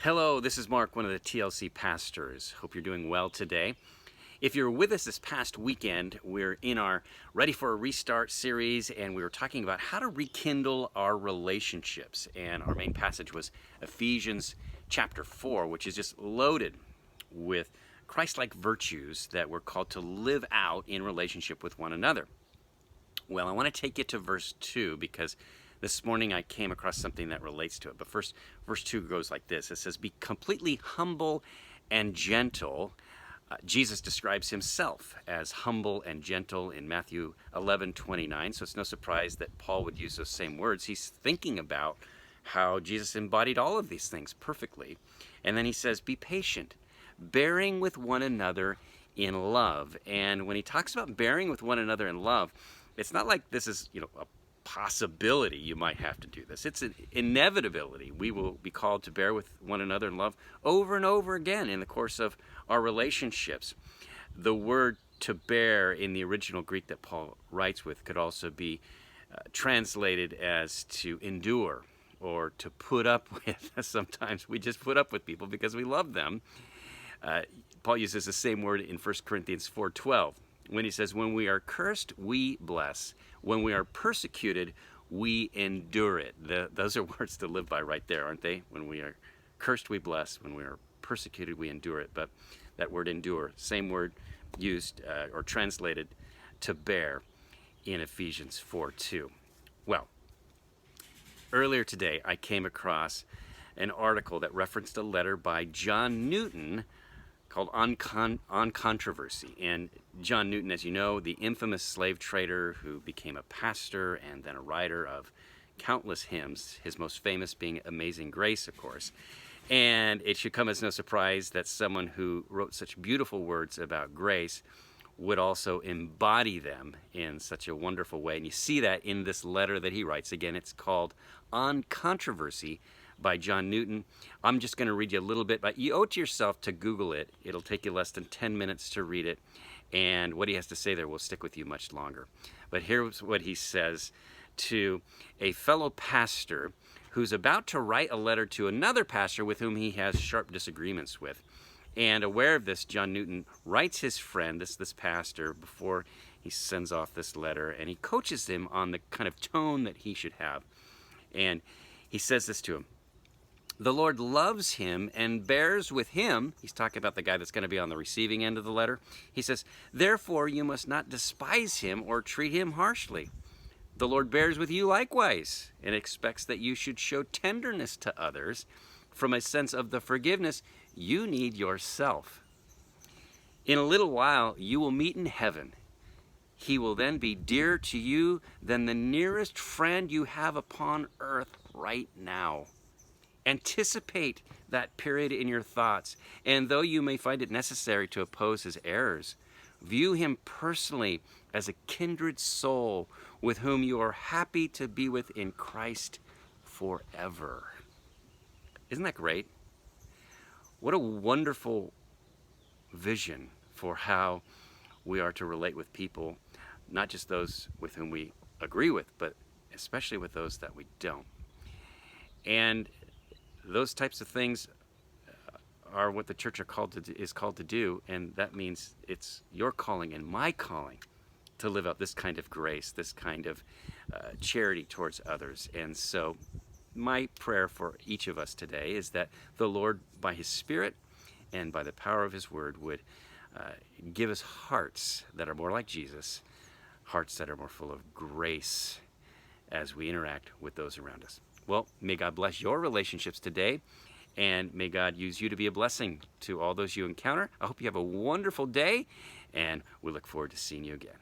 Hello, this is Mark, one of the TLC pastors. Hope you're doing well today. If you're with us this past weekend, we're in our Ready for a Restart series, and we were talking about how to rekindle our relationships. And our main passage was Ephesians chapter 4, which is just loaded with Christ-like virtues that we're called to live out in relationship with one another. Well, I want to take you to verse 2 because this morning I came across something that relates to it. But first, verse 2 goes like this. It says, "Be completely humble and gentle." Jesus describes himself as humble and gentle in Matthew 11:29. So it's no surprise that Paul would use those same words. He's thinking about how Jesus embodied all of these things perfectly. And then he says, "Be patient, bearing with one another in love." And when he talks about bearing with one another in love, it's not like this is, a possibility you might have to do this. It's an inevitability. We will be called to bear with one another in love over and over again in the course of our relationships. The word to bear in the original Greek that Paul writes with could also be translated as to endure or to put up with. Sometimes we just put up with people because we love them. Paul uses the same word in 1 Corinthians 4:12. When he says, "When we are cursed, we bless. When we are persecuted, we endure it." Those are words to live by right there, aren't they? When we are cursed, we bless. When we are persecuted, we endure it. But that word endure, same word used or translated to bear in Ephesians 4:2. Well, earlier today, I came across an article that referenced a letter by John Newton called On Controversy. And John Newton, as you know, the infamous slave trader who became a pastor and then a writer of countless hymns, his most famous being Amazing Grace, of course. And it should come as no surprise that someone who wrote such beautiful words about grace would also embody them in such a wonderful way. And you see that in this letter that he writes. Again, it's called On Controversy by John Newton. I'm just going to read you a little bit, but you owe it to yourself to Google it. It'll take you less than 10 minutes to read it, and what he has to say there will stick with you much longer. But here's what he says to a fellow pastor who's about to write a letter to another pastor with whom he has sharp disagreements with. And aware of this, John Newton writes his friend, this pastor, before he sends off this letter, and he coaches him on the kind of tone that he should have. And he says this to him: "The Lord loves him and bears with him." He's talking about the guy that's going to be on the receiving end of the letter. He says, "Therefore you must not despise him or treat him harshly. The Lord bears with you likewise and expects that you should show tenderness to others from a sense of the forgiveness you need yourself. In a little while you will meet in heaven. He will then be dearer to you than the nearest friend you have upon earth right now. Anticipate that period in your thoughts, and though you may find it necessary to oppose his errors, view him personally as a kindred soul with whom you are happy to be with in Christ forever." Isn't that great? What a wonderful vision for how we are to relate with people, not just those with whom we agree with, but especially with those that we don't. And those types of things are what the church is called to do, and that means it's your calling and my calling to live out this kind of grace, this kind of charity towards others. And so my prayer for each of us today is that the Lord, by his Spirit and by the power of his word, would give us hearts that are more like Jesus, hearts that are more full of grace as we interact with those around us. Well, may God bless your relationships today, and may God use you to be a blessing to all those you encounter. I hope you have a wonderful day, and we look forward to seeing you again.